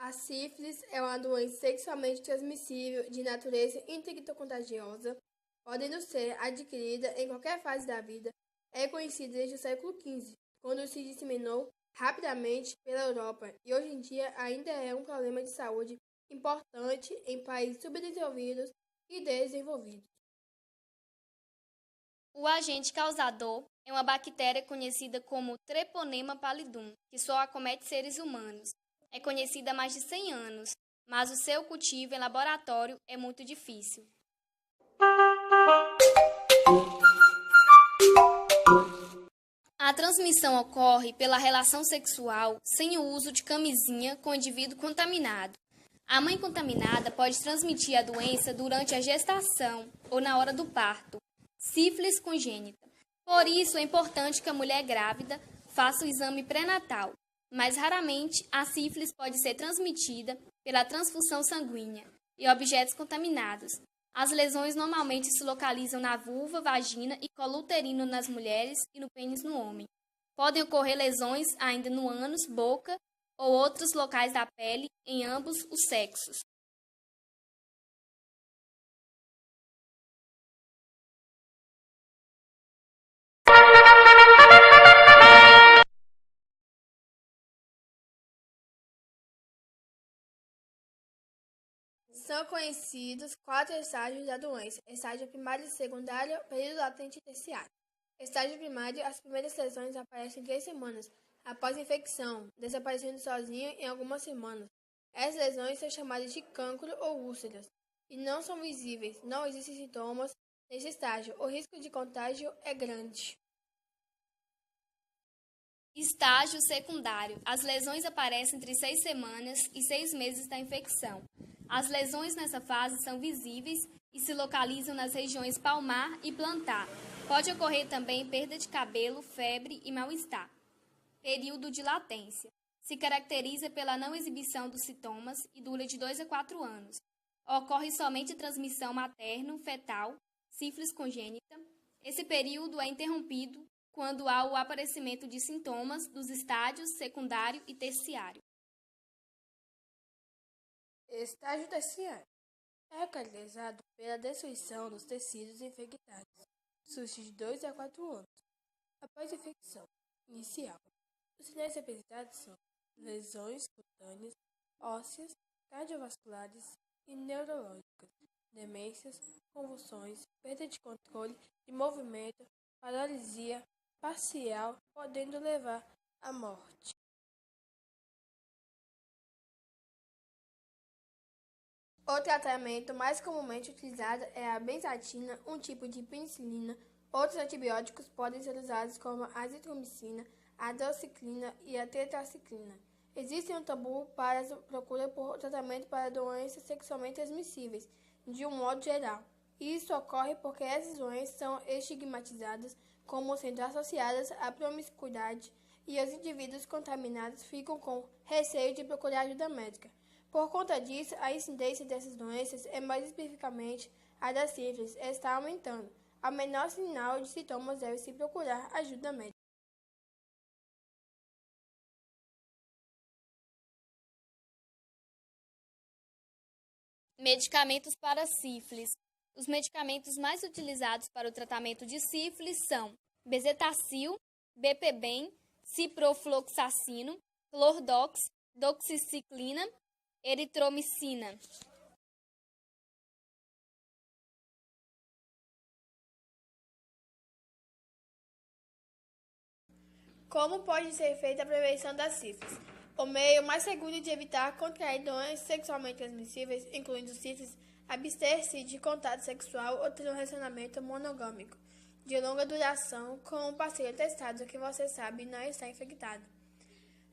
A sífilis é uma doença sexualmente transmissível de natureza infecto-contagiosa, podendo ser adquirida em qualquer fase da vida. É conhecida desde o século XV, quando se disseminou rapidamente pela Europa e hoje em dia ainda é um problema de saúde importante em países subdesenvolvidos e desenvolvidos. O agente causador é uma bactéria conhecida como Treponema pallidum, que só acomete seres humanos. É conhecida há mais de 100 anos, mas o seu cultivo em laboratório é muito difícil. A transmissão ocorre pela relação sexual sem o uso de camisinha com o indivíduo contaminado. A mãe contaminada pode transmitir a doença durante a gestação ou na hora do parto. Sífilis congênita. Por isso, é importante que a mulher grávida faça o exame pré-natal, mas raramente a sífilis pode ser transmitida pela transfusão sanguínea e objetos contaminados. As lesões normalmente se localizam na vulva, vagina e colo uterino nas mulheres e no pênis no homem. Podem ocorrer lesões ainda no ânus, boca ou outros locais da pele em ambos os sexos. São conhecidos 4 estágios da doença: estágio primário, secundário, período latente e terciário. Estágio primário, as primeiras lesões aparecem em 3 semanas após a infecção, desaparecendo sozinho em algumas semanas. Essas lesões são chamadas de cancro ou úlceras e não são visíveis, não existem sintomas nesse estágio. O risco de contágio é grande. Estágio secundário. As lesões aparecem entre 6 semanas e 6 meses da infecção. As lesões nessa fase são visíveis e se localizam nas regiões palmar e plantar. Pode ocorrer também perda de cabelo, febre e mal-estar. Período de latência. Se caracteriza pela não exibição dos sintomas e dura de 2 a 4 anos. Ocorre somente transmissão materno-fetal, sífilis congênita. Esse período é interrompido quando há o aparecimento de sintomas dos estádios secundário e terciário. Estágio terciário é caracterizado pela destruição dos tecidos infectados. Surge de 2 a 4 anos após a infecção inicial. Os sinais apresentados são lesões cutâneas, ósseas, cardiovasculares e neurológicas, demências, convulsões, perda de controle de movimento, paralisia parcial, podendo levar à morte. O tratamento mais comumente utilizado é a benzatina, um tipo de penicilina. Outros antibióticos podem ser usados como a azitromicina, a doxiciclina e a tetraciclina. Existe um tabu para a procura por tratamento para doenças sexualmente transmissíveis, de um modo geral. Isso ocorre porque essas doenças são estigmatizadas como sendo associadas à promiscuidade e os indivíduos contaminados ficam com receio de procurar ajuda médica. Por conta disso, a incidência dessas doenças, e mais especificamente a da sífilis, está aumentando. Ao menor sinal de sintomas, deve-se procurar ajuda médica. Medicamentos para sífilis. Os medicamentos mais utilizados para o tratamento de sífilis são bezetacil, BPBEM, ciprofloxacino, clordox, doxiciclina, eritromicina. Como pode ser feita a prevenção da sífilis? O meio mais seguro de evitar contrair doenças sexualmente transmissíveis, incluindo sífilis, abster-se de contato sexual ou ter um relacionamento monogâmico de longa duração com um parceiro testado que você sabe não está infectado.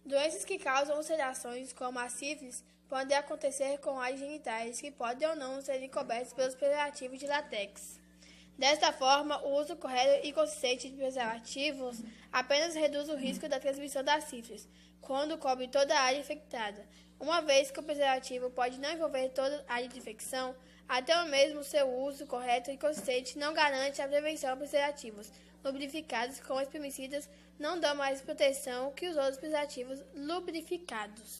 Doenças que causam ulcerações, como a sífilis, podem acontecer com as genitais, que podem ou não serem cobertos pelos preservativos de látex. Desta forma, o uso correto e consistente de preservativos apenas reduz o risco da transmissão da sífilis, quando cobre toda a área infectada. Uma vez que o preservativo pode não envolver toda a área de infecção, até mesmo seu uso correto e consistente não garante a prevenção. Preservativos lubrificados com espermicidas não dão mais proteção que os outros preservativos lubrificados.